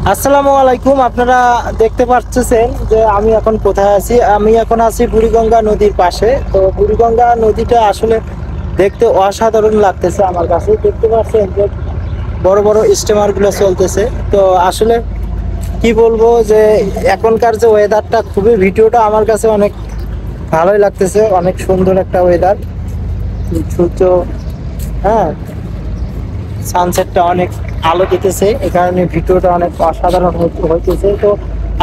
আসসালামু আলাইকুম। আপনারা দেখতে পাচ্ছেন যে আমি এখন কোথায় আছি। আমি এখন আছি বুড়িগঙ্গা নদীর পাশে। তো বুড়িগঙ্গা নদীটা আসলে দেখতে অসাধারণ লাগতেছে আমার কাছে। দেখতে পাচ্ছেন যে বড় বড় স্টিমার গুলো চলতেছে। তো আসলে কি বলবো যে এখনকার যে ওয়েদারটা, খুবই ভিডিওটা আমার কাছে অনেক ভালোই লাগতেছে। অনেক সুন্দর একটা ওয়েদার, সূর্য, হ্যাঁ, সানসেটটা অনেক আলো দিতেছে, এ কারণে ভিডিওটা অনেক অসাধারণ হইতেছে। তো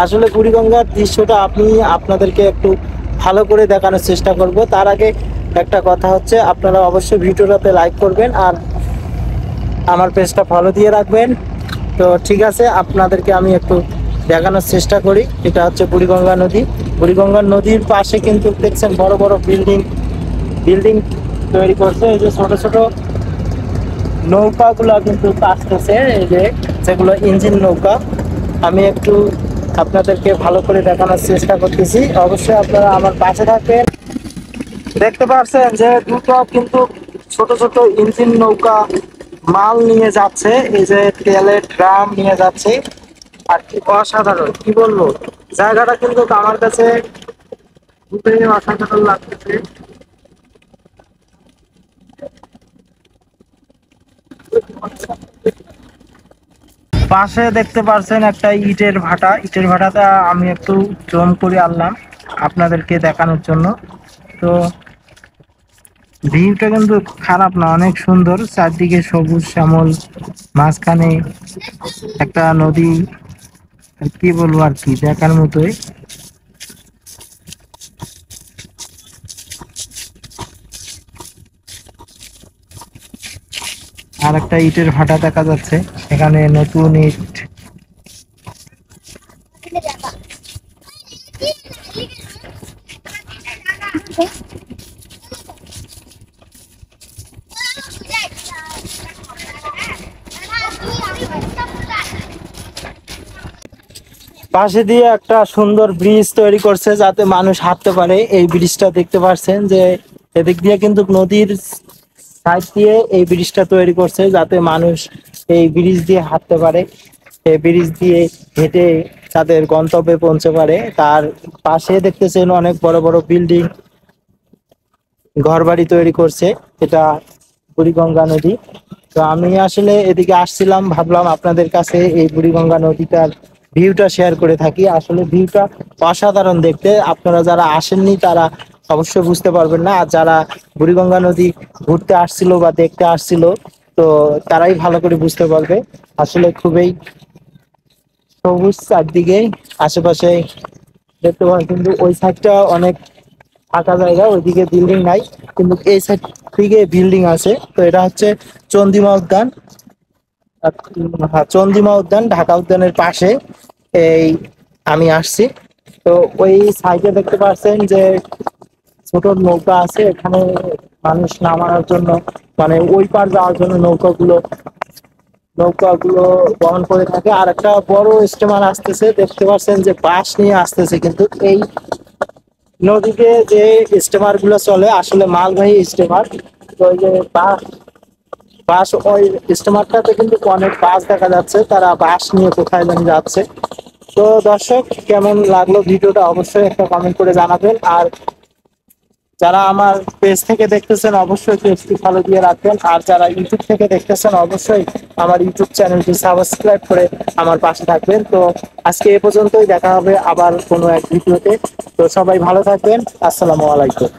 আসলে বুড়িগঙ্গার দৃশ্যটা আমি আপনাদেরকে একটু ভালো করে দেখানোর চেষ্টা করব। তার আগে একটা কথা হচ্ছে, আপনারা অবশ্যই ভিডিওটাতে লাইক করবেন আর আমার পেজটা ফলো দিয়ে রাখবেন। তো ঠিক আছে, আপনাদেরকে আমি একটু দেখানোর চেষ্টা করি। এটা হচ্ছে বুড়িগঙ্গা নদী। বুড়িগঙ্গা নদীর পাশে কিন্তু দেখছেন বড় বড় বিল্ডিং বিল্ডিং তৈরি করছে। এই যে ছোট ছোট নৌকাগুলো কিন্তু আসতেছে, এই যে যেগুলো ইঞ্জিন নৌকা। আমি একটু আপনাদেরকে ভালো করে দেখানোর চেষ্টা করতেছি, অবশ্যই আপনারা আমার পাশে থাকবেন। দেখতে পাচ্ছেন যে দুটো কিন্তু ছোট ছোট ইঞ্জিন নৌকা মাল নিয়ে যাচ্ছে, এই যে তেলের ড্রাম নিয়ে যাচ্ছে। আর কি অসাধারণ, কি বলবো, জায়গাটা কিন্তু আমার কাছে খুবই অসাধারণ লাগতেছে। পাশে দেখতে পাচ্ছেন একটা ইটের ভাটা। ইটের ভাটাটা আমি একটু জুম করে আনলাম আপনাদেরকে দেখানোর জন্য। তো ভিউটা কিন্তু খারাপ না, অনেক সুন্দর। চারদিকে সবুজ শ্যামল, মাঝখানে একটা নদী। কি বলবো আর কি, দেখার মতোই। আর একটা ইটের ভাটা দেখা যাচ্ছে, এখানে নতুন ইট। পাশে দিয়ে একটা সুন্দর ব্রিজ তৈরি করছে যাতে মানুষ হাঁটতে পারে। এই ব্রিজটা দেখতে পাচ্ছেন যে এদিক দিয়ে কিন্তু নদীর সাইড দিয়ে এই ব্রিজটা তৈরি করছে যাতে মানুষ এই ব্রিজ দিয়ে হাঁটতে পারে, এই ব্রিজ দিয়ে হেঁটে তাদের গন্তব্যে পৌঁছতে পারে। তার পাশে দেখতেছেন অনেক বড় বড় বিল্ডিং, ঘরবাড়ি তৈরি করছে। এটা বুড়িগঙ্গা নদী। তো আমি আসলে এদিকে আসছিলাম, ভাবলাম আপনাদের কাছে এই বুড়িগঙ্গা নদীটার ভিউটা শেয়ার করে থাকি। আসলে ভিউটা অসাধারণ দেখতে। আপনারা যারা আসেননি তারা অবশ্যই বুঝতে পারবেন না, আর যারা বুড়িগঙ্গা নদী ঘুরতে আসছিল বা দেখতে আসছিল তো তারাই ভালো করে বুঝতে পারবে। আসলে খুবই সবুজ চারদিকে, আশেপাশে দেখতে পাবেন। কিন্তু ওই সাইডটা অনেক ফাঁকা জায়গা, ওইদিকে বিল্ডিং নাই, কিন্তু এই সাইড থেকে বিল্ডিং আছে। তো এটা হচ্ছে চন্দ্রিমা উদ্যান। হ্যাঁ, চন্দ্রিমা উদ্যান ঢাকা উদ্যানের পাশে এই আমি আসছি। তো ওই সাইডে দেখতে পাচ্ছেন যে ছোট নৌকা আছে, এখানে মানুষ নামানোর জন্য, মানে ওই পার যাওয়ার জন্য নৌকাগুলো বহন করে থাকে। আর একটা বড় স্টিমার আসতেছে, দেখতে পাচ্ছেন যে বাঁশ নিয়ে আসতেছে। কিন্তু এই নদীতে যে স্টিমার গুলো চলে আসলে মালবাহী স্টিমার। তো ওই যে বাঁশ বাস ওই স্টিমারটাতে কিন্তু অনেক বাস দেখা যাচ্ছে, তারা বাস নিয়ে কোথায় যেন যাচ্ছে। তো দর্শক, কেমন লাগলো ভিডিওটা অবশ্যই একটা কমেন্ট করে জানাবেন। আর যারা আমার পেজ থেকে দেখতেছেন অবশ্যই পেজটি ফলো দিয়ে রাখবেন। আর যারা ইউটিউব থেকে দেখতেছেন অবশ্যই আমার ইউটিউব চ্যানেলটি সাবস্ক্রাইব করে আমার পাশে থাকবেন। তো আজকে এ পর্যন্তই, দেখা হবে আবার কোনো এক ভিডিওতে। তো সবাই ভালো থাকবেন। আসসালামু আলাইকুম।